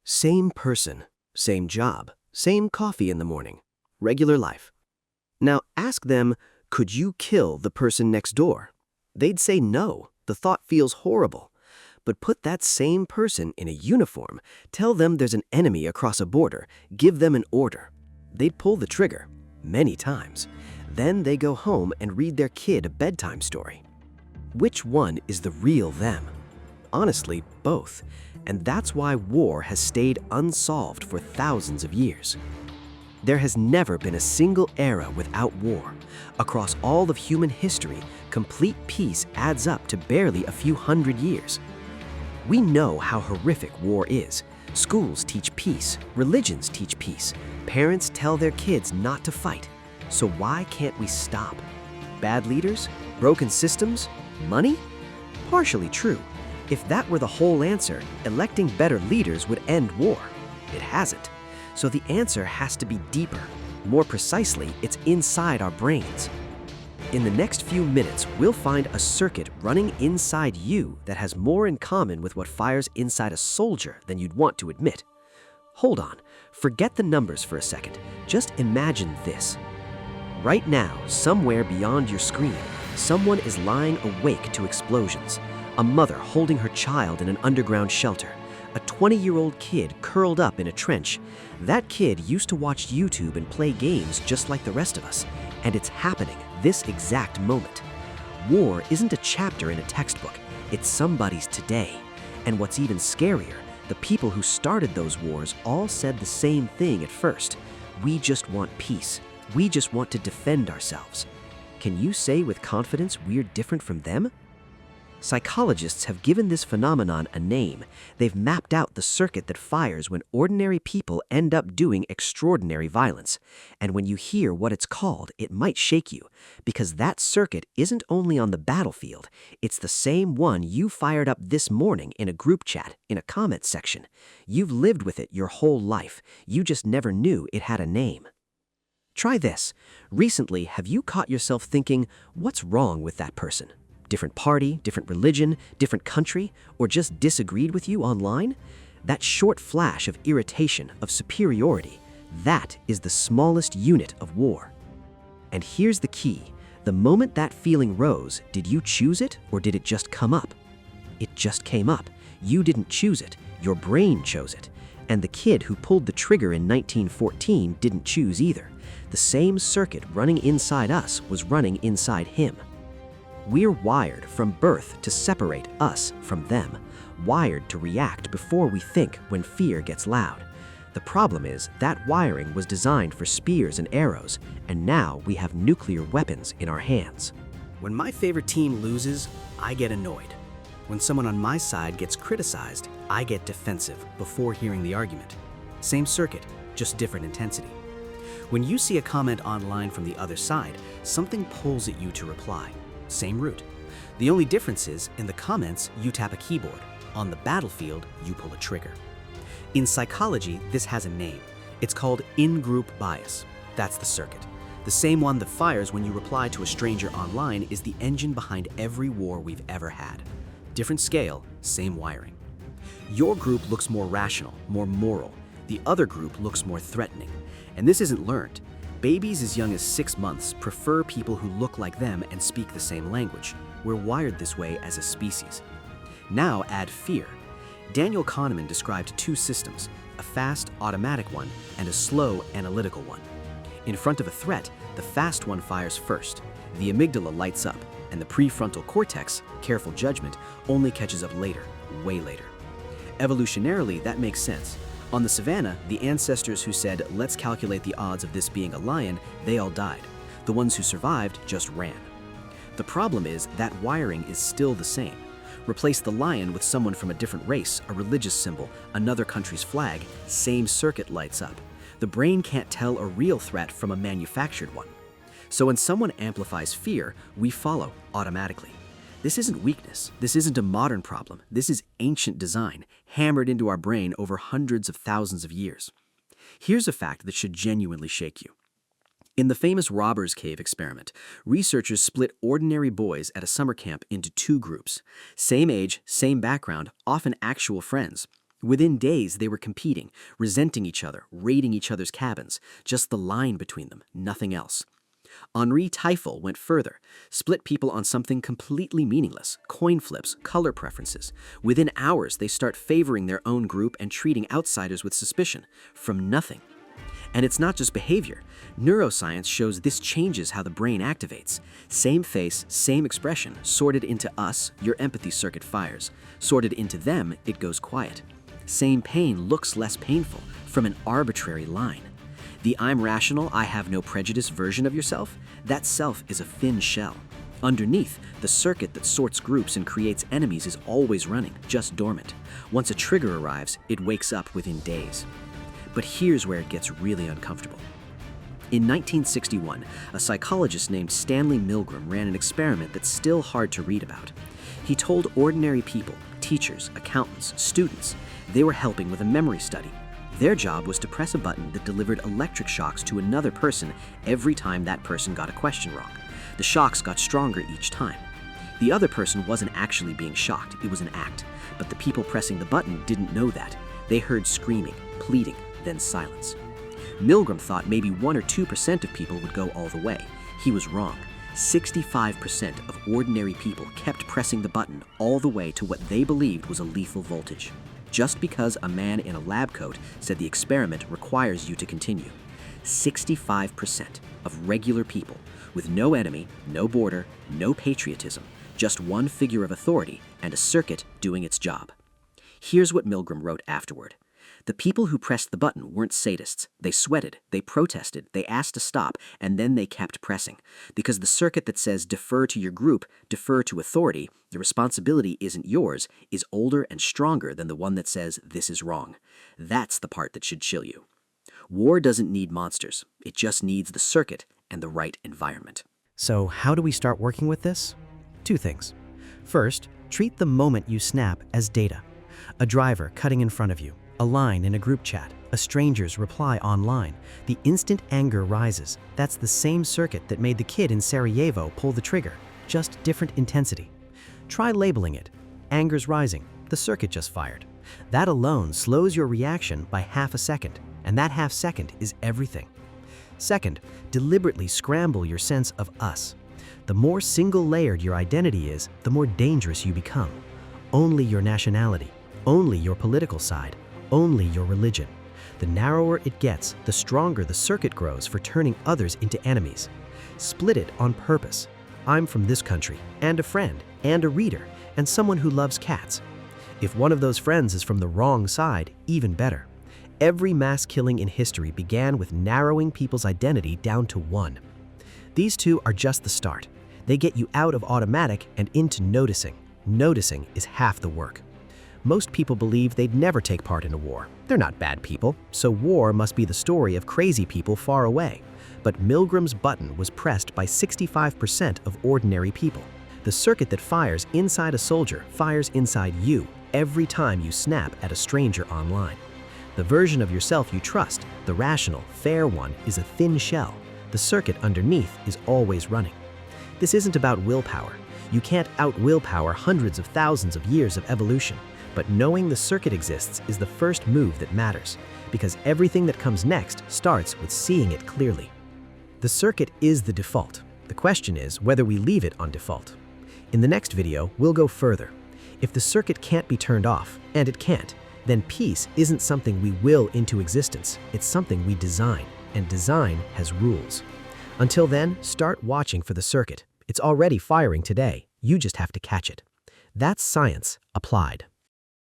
Same person, same job, same coffee in the morning, regular life. Now ask them, could you kill the person next door? They'd say no, the thought feels horrible. But put that same person in a uniform, tell them there's an enemy across a border, give them an order. They'd pull the trigger, many times. Then they go home and read their kid a bedtime story. Which one is the real them? Honestly, both. And that's why war has stayed unsolved for thousands of years. There has never been a single era without war. Across all of human history, complete peace adds up to barely a few hundred years. We know how horrific war is. Schools teach peace, religions teach peace, parents tell their kids not to fight. So why can't we stop? Bad leaders? Broken systems? Money? Partially true. If that were the whole answer, electing better leaders would end war. It hasn't. So the answer has to be deeper. More precisely, it's inside our brains. In the next few minutes, we'll find a circuit running inside you that has more in common with what fires inside a soldier than you'd want to admit. Hold on, forget the numbers for a second. Just imagine this. Right now, somewhere beyond your screen, someone is lying awake to explosions. A mother holding her child in an underground shelter. A 20-year-old kid curled up in a trench. That kid used to watch YouTube and play games just like the rest of us. And it's happening this exact moment. War isn't a chapter in a textbook. It's somebody's today. And what's even scarier, the people who started those wars all said the same thing at first. We just want peace. We just want to defend ourselves. Can you say with confidence we're different from them? Psychologists have given this phenomenon a name. They've mapped out the circuit that fires when ordinary people end up doing extraordinary violence. And when you hear what it's called, it might shake you, because that circuit isn't only on the battlefield, it's the same one you fired up this morning in a group chat, in a comment section. You've lived with it your whole life. You just never knew it had a name. Try this. Recently, have you caught yourself thinking, what's wrong with that person? Different party, different religion, different country, or just disagreed with you online? That short flash of irritation, of superiority, that is the smallest unit of war. And here's the key. The moment that feeling rose, did you choose it or did it just come up? It just came up. You didn't choose it. Your brain chose it. And the kid who pulled the trigger in 1914 didn't choose either. The same circuit running inside us was running inside him. We're wired from birth to separate us from them, wired to react before we think when fear gets loud. The problem is that wiring was designed for spears and arrows, and now we have nuclear weapons in our hands. When my favorite team loses, I get annoyed. When someone on my side gets criticized, I get defensive before hearing the argument. Same circuit, just different intensity. When you see a comment online from the other side, something pulls at you to reply. Same route. The only difference is, in the comments, you tap a keyboard. On the battlefield, you pull a trigger. In psychology, this has a name. It's called in-group bias. That's the circuit. The same one that fires when you reply to a stranger online is the engine behind every war we've ever had. Different scale, same wiring. Your group looks more rational, more moral. The other group looks more threatening. And this isn't learned. Babies as young as 6 months prefer people who look like them and speak the same language. We're wired this way as a species. Now add fear. Daniel Kahneman described 2 systems, a fast, automatic one and a slow, analytical one. In front of a threat, the fast one fires first. The amygdala lights up, and the prefrontal cortex, careful judgment, only catches up later, way later. Evolutionarily, that makes sense. On the savannah, the ancestors who said, let's calculate the odds of this being a lion, they all died. The ones who survived just ran. The problem is that wiring is still the same. Replace the lion with someone from a different race, a religious symbol, another country's flag, same circuit lights up. The brain can't tell a real threat from a manufactured one. So when someone amplifies fear, we follow automatically. This isn't weakness. This isn't a modern problem. This is ancient design, hammered into our brain over hundreds of thousands of years. Here's a fact that should genuinely shake you. In the famous Robbers Cave experiment, researchers split ordinary boys at a summer camp into 2 groups. Same age, same background, often actual friends. Within days, they were competing, resenting each other, raiding each other's cabins, just the line between them, nothing else. Henri Teifel went further, split people on something completely meaningless, coin flips, color preferences. Within hours, they start favoring their own group and treating outsiders with suspicion, from nothing. And it's not just behavior. Neuroscience shows this changes how the brain activates. Same face, same expression, sorted into us, your empathy circuit fires. Sorted into them, it goes quiet. Same pain looks less painful, from an arbitrary line. The I'm rational, I have no prejudice version of yourself, that self is a thin shell. Underneath, the circuit that sorts groups and creates enemies is always running, just dormant. Once a trigger arrives, it wakes up within days. But here's where it gets really uncomfortable. In 1961, a psychologist named Stanley Milgram ran an experiment that's still hard to read about. He told ordinary people, teachers, accountants, students, they were helping with a memory study. Their job was to press a button that delivered electric shocks to another person every time that person got a question wrong. The shocks got stronger each time. The other person wasn't actually being shocked, it was an act. But the people pressing the button didn't know that. They heard screaming, pleading, then silence. Milgram thought maybe 1 or 2% of people would go all the way. He was wrong. 65% of ordinary people kept pressing the button all the way to what they believed was a lethal voltage. Just because a man in a lab coat said the experiment requires you to continue. 65% of regular people, with no enemy, no border, no patriotism, just one figure of authority and a circuit doing its job. Here's what Milgram wrote afterward. The people who pressed the button weren't sadists. They sweated, they protested, they asked to stop, and then they kept pressing. Because the circuit that says defer to your group, defer to authority, the responsibility isn't yours, is older and stronger than the one that says this is wrong. That's the part that should chill you. War doesn't need monsters. It just needs the circuit and the right environment. So how do we start working with this? 2 things. First, treat the moment you snap as data. A driver cutting in front of you, a line in a group chat, a stranger's reply online. The instant anger rises. That's the same circuit that made the kid in Sarajevo pull the trigger, just different intensity. Try labeling it. Anger's rising. The circuit just fired. That alone slows your reaction by half a second, and that half second is everything. Second, deliberately scramble your sense of us. The more single-layered your identity is, the more dangerous you become. Only your nationality, only your political side, only your religion. The narrower it gets, the stronger the circuit grows for turning others into enemies. Split it on purpose. I'm from this country, and a friend, and a reader, and someone who loves cats. If one of those friends is from the wrong side, even better. Every mass killing in history began with narrowing people's identity down to one. These 2 are just the start. They get you out of automatic and into noticing. Noticing is half the work. Most people believe they'd never take part in a war. They're not bad people, so war must be the story of crazy people far away. But Milgram's button was pressed by 65% of ordinary people. The circuit that fires inside a soldier fires inside you every time you snap at a stranger online. The version of yourself you trust, the rational, fair one, is a thin shell. The circuit underneath is always running. This isn't about willpower. You can't out-willpower hundreds of thousands of years of evolution. But knowing the circuit exists is the first move that matters, because everything that comes next starts with seeing it clearly. The circuit is the default. The question is whether we leave it on default. In the next video, we'll go further. If the circuit can't be turned off, and it can't, then peace isn't something we will into existence. It's something we design, and design has rules. Until then, start watching for the circuit. It's already firing today. You just have to catch it. That's science applied.